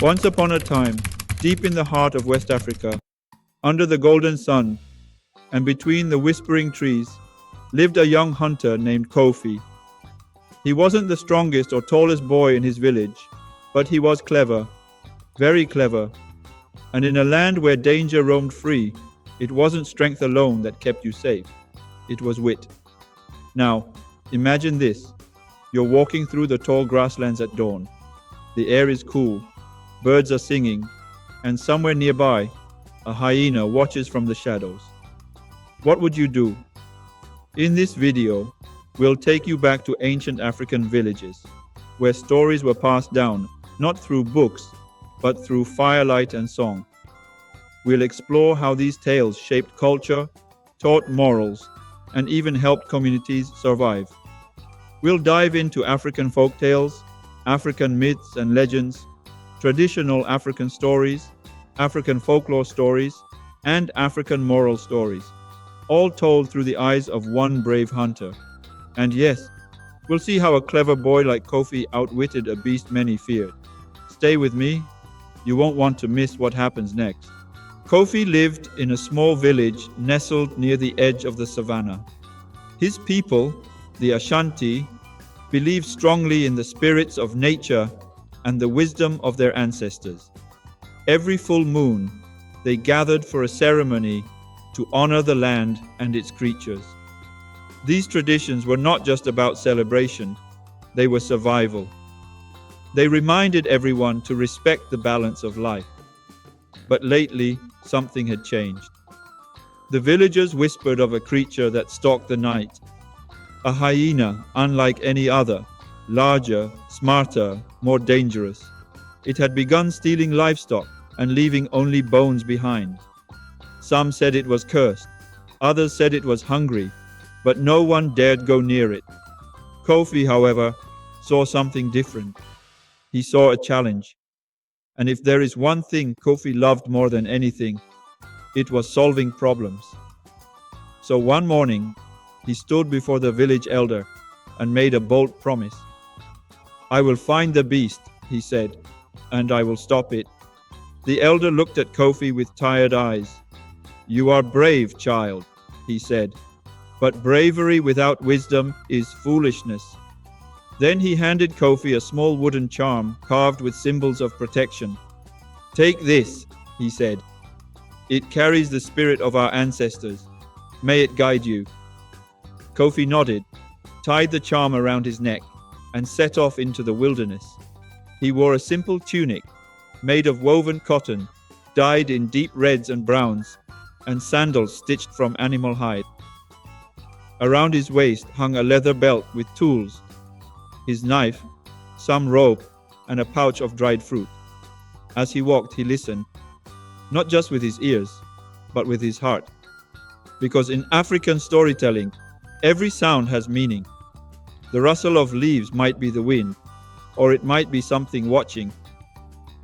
Once upon a time, deep in the heart of West Africa, under the golden sun and between the whispering trees, lived a young hunter named Kofi. He wasn't the strongest or tallest boy in his village, but he was clever, very clever. And in a land where danger roamed free, it wasn't strength alone that kept you safe. It was wit. Now, imagine this. You're walking through the tall grasslands at dawn. The air is cool, birds are singing, and somewhere nearby, a hyena watches from the shadows. What would you do? In this video, we'll take you back to ancient African villages, where stories were passed down not through books, but through firelight and song. We'll explore how these tales shaped culture, taught morals, and even helped communities survive. We'll dive into African folktales, African myths and legends, traditional African stories, African folklore stories, and African moral stories, all told through the eyes of one brave hunter. And yes, we'll see how a clever boy like Kofi outwitted a beast many feared. Stay with me, you won't want to miss what happens next. Kofi lived in a small village nestled near the edge of the savannah. His people, the Ashanti, believed strongly in the spirits of nature and the wisdom of their ancestors. Every full moon, they gathered for a ceremony to honor the land and its creatures. These traditions were not just about celebration, they were survival. They reminded everyone to respect the balance of life. But lately, something had changed. The villagers whispered of a creature that stalked the night. A hyena unlike any other, larger, smarter, more dangerous. It had begun stealing livestock and leaving only bones behind. Some said it was cursed, others said it was hungry, but no one dared go near it. Kofi, however, saw something different. He saw a challenge. And if there is one thing Kofi loved more than anything, it was solving problems. So one morning, he stood before the village elder and made a bold promise. "I will find the beast," he said, "and I will stop it." The elder looked at Kofi with tired eyes. "You are brave, child," he said, "but bravery without wisdom is foolishness." Then he handed Kofi a small wooden charm carved with symbols of protection. "Take this," he said. "It carries the spirit of our ancestors. May it guide you." Kofi nodded, tied the charm around his neck, and set off into the wilderness. He wore a simple tunic, made of woven cotton, dyed in deep reds and browns, and sandals stitched from animal hide. Around his waist hung a leather belt with tools, his knife, some rope, and a pouch of dried fruit. As he walked, he listened, not just with his ears, but with his heart. Because in African storytelling, every sound has meaning. The rustle of leaves might be the wind, or it might be something watching.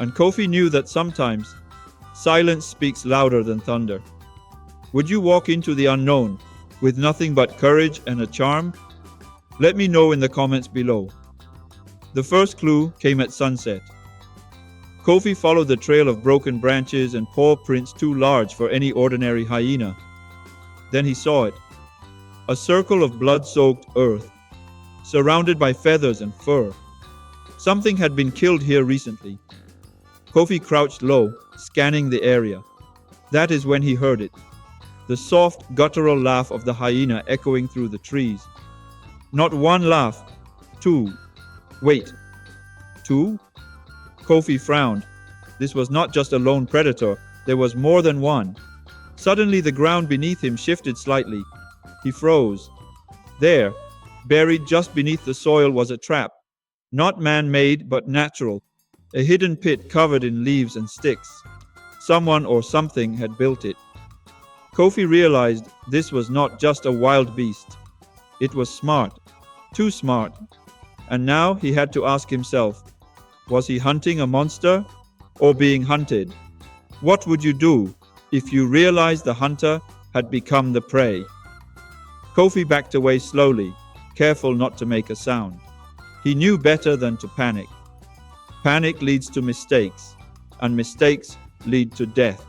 And Kofi knew that sometimes silence speaks louder than thunder. Would you walk into the unknown with nothing but courage and a charm? Let me know in the comments below. The first clue came at sunset. Kofi followed the trail of broken branches and paw prints too large for any ordinary hyena. Then he saw it. A circle of blood-soaked earth, surrounded by feathers and fur. Something had been killed here recently. Kofi crouched low, scanning the area. That is when he heard it. The soft, guttural laugh of the hyena echoing through the trees. Not one laugh, two. Wait, two? Kofi frowned. This was not just a lone predator, there was more than one. Suddenly the ground beneath him shifted slightly. He froze. There, buried just beneath the soil, was a trap. Not man-made, but natural. A hidden pit covered in leaves and sticks. Someone or something had built it. Kofi realized this was not just a wild beast. It was smart, too smart. And now he had to ask himself, was he hunting a monster or being hunted? What would you do if you realized the hunter had become the prey? Kofi backed away slowly, careful not to make a sound. He knew better than to panic. Panic leads to mistakes, and mistakes lead to death.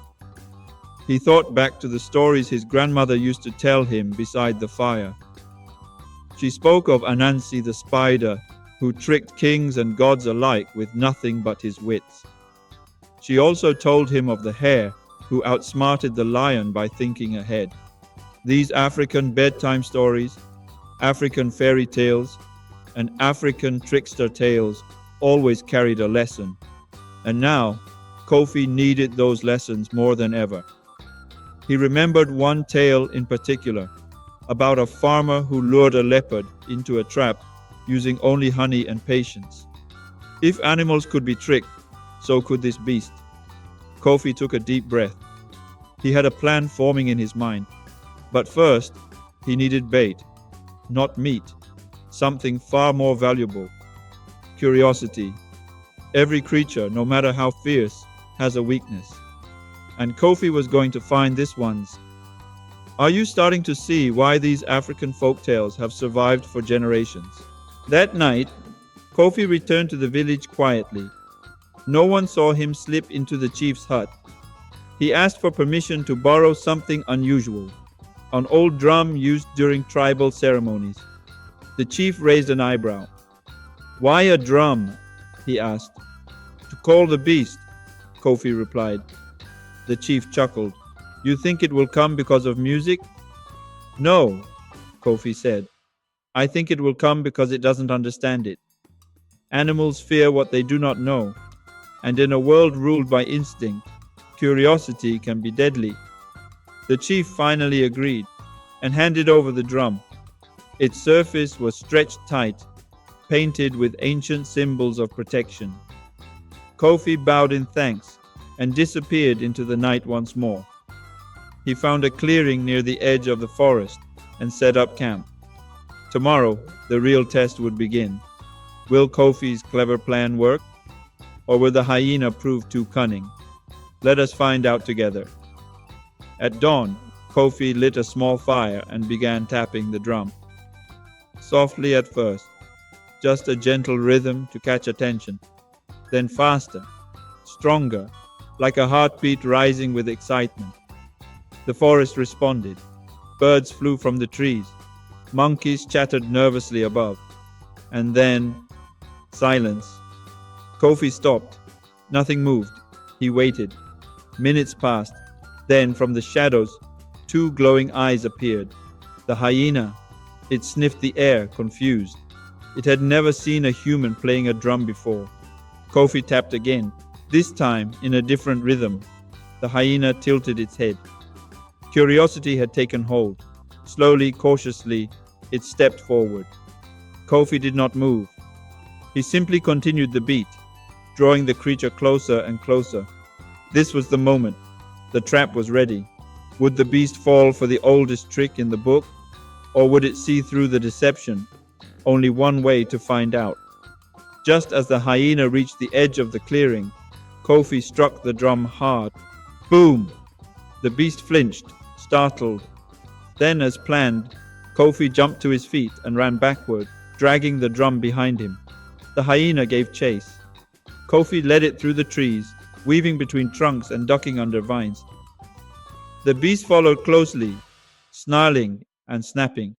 He thought back to the stories his grandmother used to tell him beside the fire. She spoke of Anansi the spider, who tricked kings and gods alike with nothing but his wits. She also told him of the hare, who outsmarted the lion by thinking ahead. These African bedtime stories, African fairy tales, and African trickster tales always carried a lesson. And now, Kofi needed those lessons more than ever. He remembered one tale in particular, about a farmer who lured a leopard into a trap using only honey and patience. If animals could be tricked, so could this beast. Kofi took a deep breath. He had a plan forming in his mind. But first, he needed bait, not meat, something far more valuable. Curiosity. Every creature, no matter how fierce, has a weakness. And Kofi was going to find this one's. Are you starting to see why these African folktales have survived for generations? That night, Kofi returned to the village quietly. No one saw him slip into the chief's hut. He asked for permission to borrow something unusual, an old drum used during tribal ceremonies. The chief raised an eyebrow. Why a drum? He asked. To call the beast, Kofi replied. The chief chuckled. You think it will come because of music? No, Kofi said. I think it will come because it doesn't understand it. Animals fear what they do not know, and in a world ruled by instinct, curiosity can be deadly. The chief finally agreed and handed over the drum. Its surface was stretched tight, painted with ancient symbols of protection. Kofi bowed in thanks and disappeared into the night once more. He found a clearing near the edge of the forest and set up camp. Tomorrow, the real test would begin. Will Kofi's clever plan work? Or will the hyena prove too cunning? Let us find out together. At dawn, Kofi lit a small fire and began tapping the drum. Softly at first, just a gentle rhythm to catch attention. Then faster, stronger, like a heartbeat rising with excitement. The forest responded. Birds flew from the trees. Monkeys chattered nervously above. And then, silence. Kofi stopped. Nothing moved. He waited. Minutes passed. Then, from the shadows, two glowing eyes appeared. The hyena. It sniffed the air, confused. It had never seen a human playing a drum before. Kofi tapped again, this time in a different rhythm. The hyena tilted its head. Curiosity had taken hold. Slowly, cautiously, it stepped forward. Kofi did not move. He simply continued the beat, drawing the creature closer and closer. This was the moment. The trap was ready. Would the beast fall for the oldest trick in the book? Or would it see through the deception? Only one way to find out. Just as the hyena reached the edge of the clearing, Kofi struck the drum hard. Boom! The beast flinched, startled. Then, as planned, Kofi jumped to his feet and ran backward, dragging the drum behind him. The hyena gave chase. Kofi led it through the trees, weaving between trunks and ducking under vines. The beast followed closely, snarling and snapping.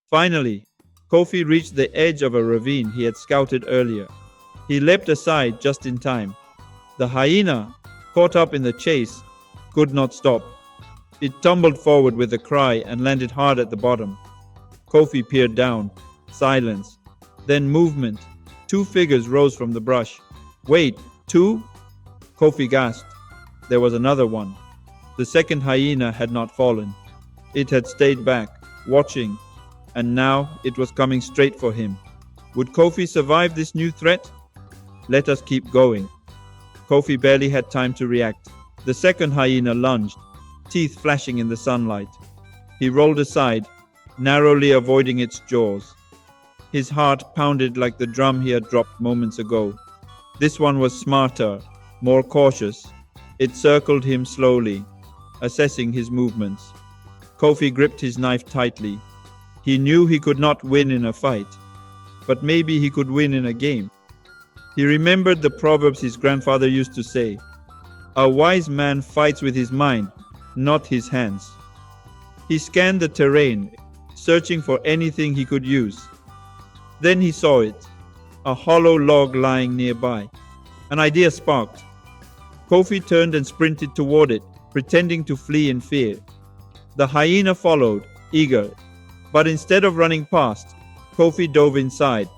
Finally, Kofi reached the edge of a ravine he had scouted earlier. He leapt aside just in time. The hyena, caught up in the chase, could not stop. It tumbled forward with a cry and landed hard at the bottom. Kofi peered down. Silence. Then movement. Two figures rose from the brush. Wait, two? Kofi gasped. There was another one. The second hyena had not fallen. It had stayed back, watching, and now it was coming straight for him. Would Kofi survive this new threat? Let us keep going. Kofi barely had time to react. The second hyena lunged, teeth flashing in the sunlight. He rolled aside, narrowly avoiding its jaws. His heart pounded like the drum he had dropped moments ago. This one was smarter, more cautious. It circled him slowly, assessing his movements. Kofi gripped his knife tightly. He knew he could not win in a fight, but maybe he could win in a game. He remembered the proverbs his grandfather used to say, A wise man fights with his mind, not his hands. He scanned the terrain, searching for anything he could use. Then he saw it, a hollow log lying nearby. An idea sparked. Kofi turned and sprinted toward it, pretending to flee in fear. The hyena followed, eager, but instead of running past, Kofi dove inside.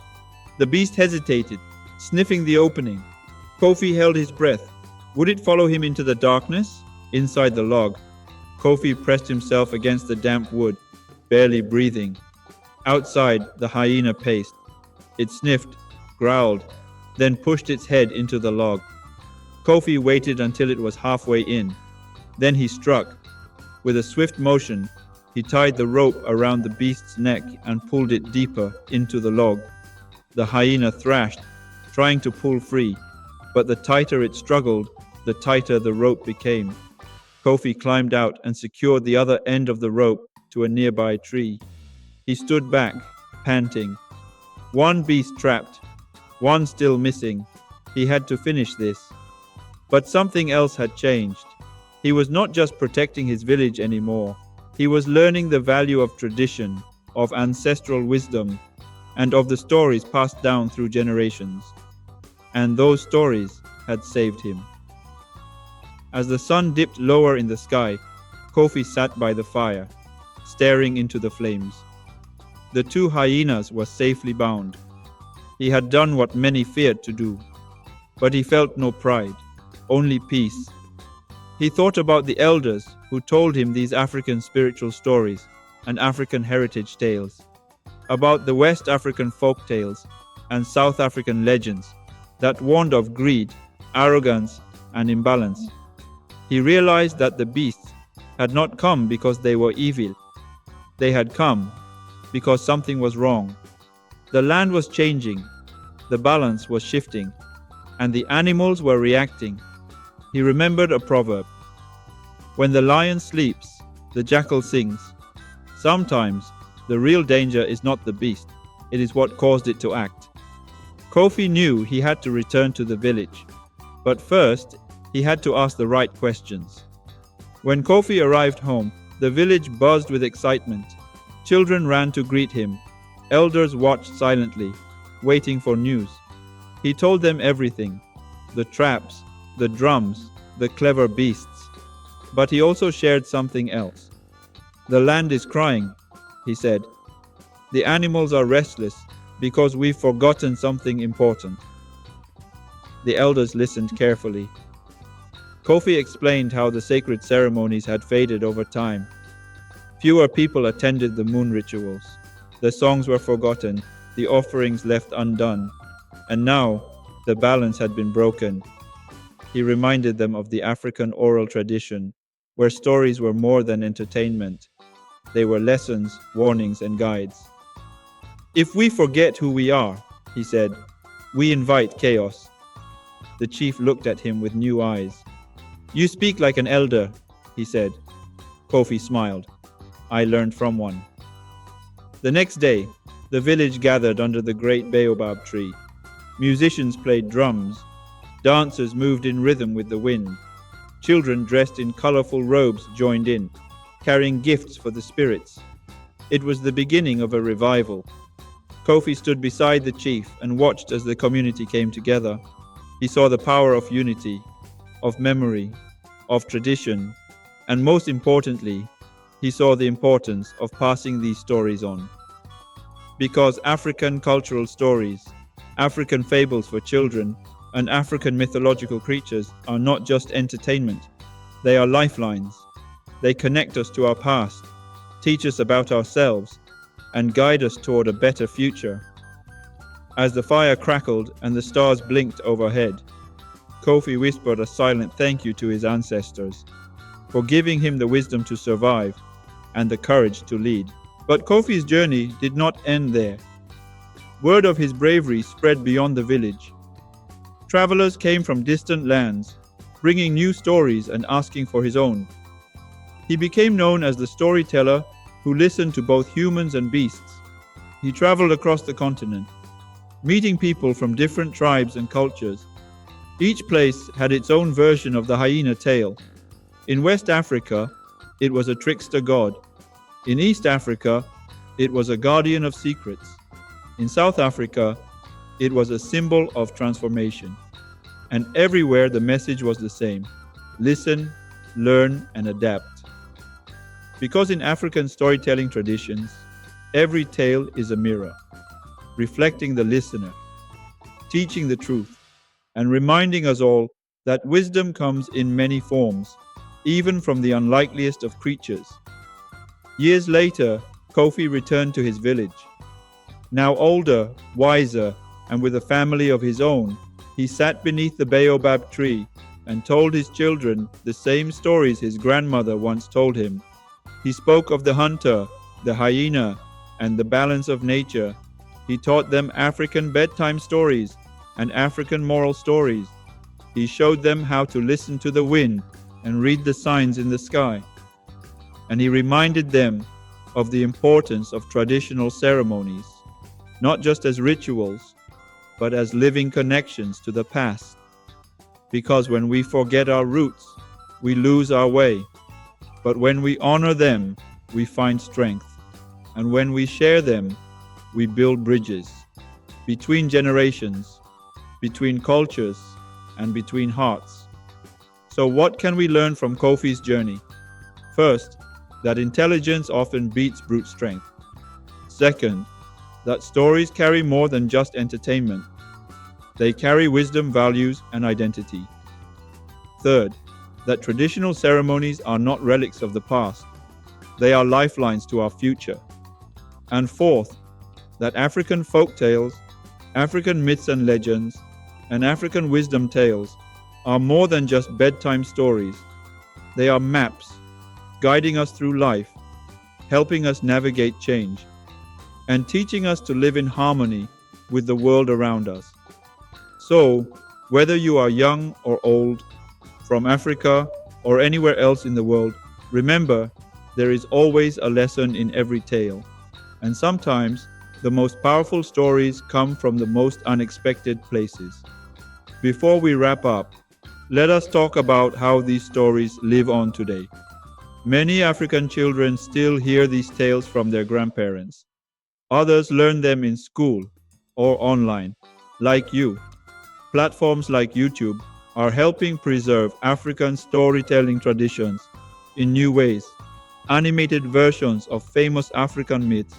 The beast hesitated, sniffing the opening. Kofi held his breath. Would it follow him into the darkness? Inside the log, Kofi pressed himself against the damp wood, barely breathing. Outside, the hyena paced. It sniffed, growled, then pushed its head into the log. Kofi waited until it was halfway in. Then he struck. With a swift motion, he tied the rope around the beast's neck and pulled it deeper into the log. The hyena thrashed, trying to pull free, but the tighter it struggled, the tighter the rope became. Kofi climbed out and secured the other end of the rope to a nearby tree. He stood back, panting. One beast trapped, one still missing. He had to finish this. But something else had changed. He was not just protecting his village anymore. He was learning the value of tradition, of ancestral wisdom, and of the stories passed down through generations. And those stories had saved him. As the sun dipped lower in the sky, Kofi sat by the fire, staring into the flames. The two hyenas were safely bound. He had done what many feared to do, but he felt no pride, only peace. He thought about the elders who told him these African spiritual stories and African heritage tales, about the West African folktales and South African legends that warned of greed, arrogance, and imbalance. He realized that the beasts had not come because they were evil. They had come because something was wrong. The land was changing, the balance was shifting, and the animals were reacting. He remembered a proverb. When the lion sleeps, the jackal sings. Sometimes, the real danger is not the beast, it is what caused it to act. Kofi knew he had to return to the village, but first, he had to ask the right questions. When Kofi arrived home, the village buzzed with excitement. Children ran to greet him. Elders watched silently, waiting for news. He told them everything, the traps, the drums, the clever beasts. But he also shared something else. The land is crying, he said. The animals are restless because we've forgotten something important. The elders listened carefully. Kofi explained how the sacred ceremonies had faded over time. Fewer people attended the moon rituals. The songs were forgotten, the offerings left undone, and now the balance had been broken. He reminded them of the African oral tradition, where stories were more than entertainment. They were lessons, warnings, and guides. If we forget who we are, he said, we invite chaos. The chief looked at him with new eyes. You speak like an elder, he said. Kofi smiled. I learned from one. The next day, the village gathered under the great baobab tree. Musicians played drums. Dancers moved in rhythm with the wind. Children dressed in colorful robes joined in, carrying gifts for the spirits. It was the beginning of a revival. Kofi stood beside the chief and watched as the community came together. He saw the power of unity, of memory, of tradition, and most importantly, he saw the importance of passing these stories on. Because African cultural stories, African fables for children, and African mythological creatures are not just entertainment. They are lifelines. They connect us to our past, teach us about ourselves, and guide us toward a better future. As the fire crackled and the stars blinked overhead, Kofi whispered a silent thank you to his ancestors for giving him the wisdom to survive and the courage to lead. But Kofi's journey did not end there. Word of his bravery spread beyond the village. Travelers came from distant lands, bringing new stories and asking for his own. He became known as the storyteller who listened to both humans and beasts. He traveled across the continent, meeting people from different tribes and cultures. Each place had its own version of the hyena tale. In West Africa, it was a trickster god. In East Africa, it was a guardian of secrets. In South Africa, it was a symbol of transformation. And everywhere the message was the same: listen, learn, and adapt. Because in African storytelling traditions, every tale is a mirror, reflecting the listener, teaching the truth, and reminding us all that wisdom comes in many forms, even from the unlikeliest of creatures. Years later, Kofi returned to his village. Now older, wiser, and with a family of his own, he sat beneath the baobab tree and told his children the same stories his grandmother once told him. He spoke of the hunter, the hyena, and the balance of nature. He taught them African bedtime stories and African moral stories. He showed them how to listen to the wind and read the signs in the sky. And he reminded them of the importance of traditional ceremonies, not just as rituals, but as living connections to the past. Because when we forget our roots, we lose our way. But when we honor them, we find strength. And when we share them, we build bridges between generations, between cultures, and between hearts. So what can we learn from Kofi's journey? First, that intelligence often beats brute strength. Second, that stories carry more than just entertainment. They carry wisdom, values, and identity. Third, that traditional ceremonies are not relics of the past. They are lifelines to our future. And fourth, that African folk tales, African myths and legends, and African wisdom tales are more than just bedtime stories. They are maps, guiding us through life, helping us navigate change, and teaching us to live in harmony with the world around us. So, whether you are young or old, from Africa or anywhere else in the world, remember, there is always a lesson in every tale. And sometimes, the most powerful stories come from the most unexpected places. Before we wrap up, let us talk about how these stories live on today. Many African children still hear these tales from their grandparents. Others learn them in school or online, like you. Platforms like YouTube are helping preserve African storytelling traditions in new ways. Animated versions of famous African myths,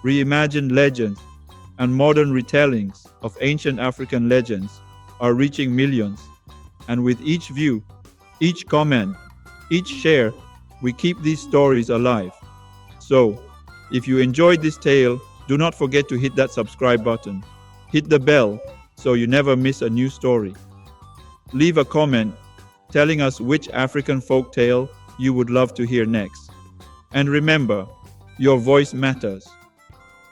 reimagined legends, and modern retellings of ancient African legends are reaching millions. And with each view, each comment, each share, we keep these stories alive. So, if you enjoyed this tale, do not forget to hit that subscribe button. Hit the bell so you never miss a new story. Leave a comment telling us which African folk tale you would love to hear next. And remember, your voice matters.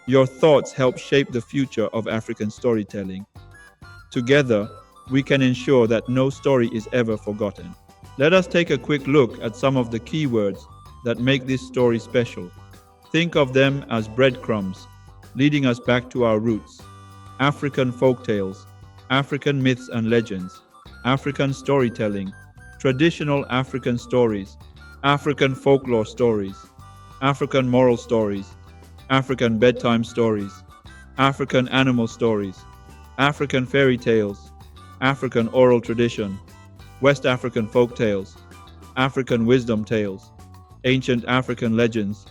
Your thoughts help shape the future of African storytelling. Together, we can ensure that no story is ever forgotten. Let us take a quick look at some of the key words that make this story special. Think of them as breadcrumbs, leading us back to our roots. African folktales, African myths and legends, African storytelling, traditional African stories, African folklore stories, African moral stories, African bedtime stories, African animal stories, African fairy tales, African oral tradition, West African folk tales, African wisdom tales, ancient African legends,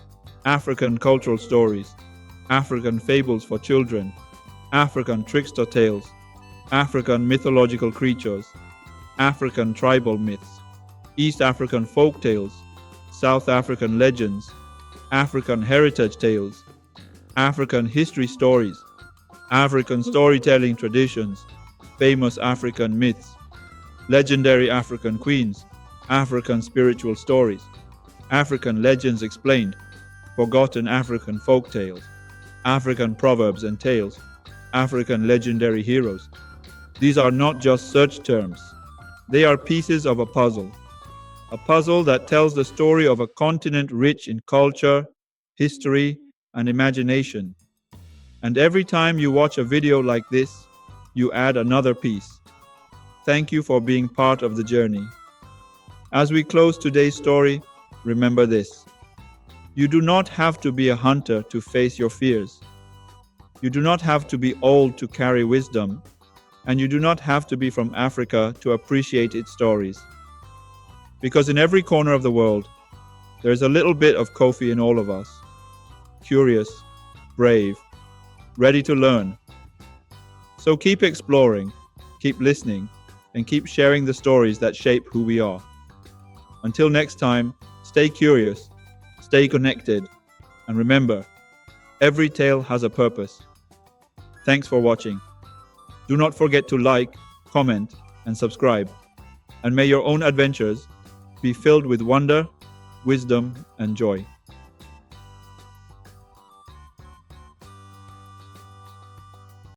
African cultural stories, African fables for children, African trickster tales, African mythological creatures, African tribal myths, East African folk tales, South African legends, African heritage tales, African history stories, African storytelling traditions, famous African myths, legendary African queens, African spiritual stories, African legends explained, forgotten African folk tales, African proverbs and tales, African legendary heroes. These are not just search terms. They are pieces of a puzzle that tells the story of a continent rich in culture, history, and imagination. And every time you watch a video like this, you add another piece. Thank you for being part of the journey. As we close today's story, remember this. You do not have to be a hunter to face your fears. You do not have to be old to carry wisdom, and you do not have to be from Africa to appreciate its stories. Because in every corner of the world, there is a little bit of Kofi in all of us. Curious, brave, ready to learn. So keep exploring, keep listening, and keep sharing the stories that shape who we are. Until next time, stay curious, stay connected, and remember, every tale has a purpose. Thanks for watching. Do not forget to like, comment, and subscribe. And may your own adventures be filled with wonder, wisdom, and joy.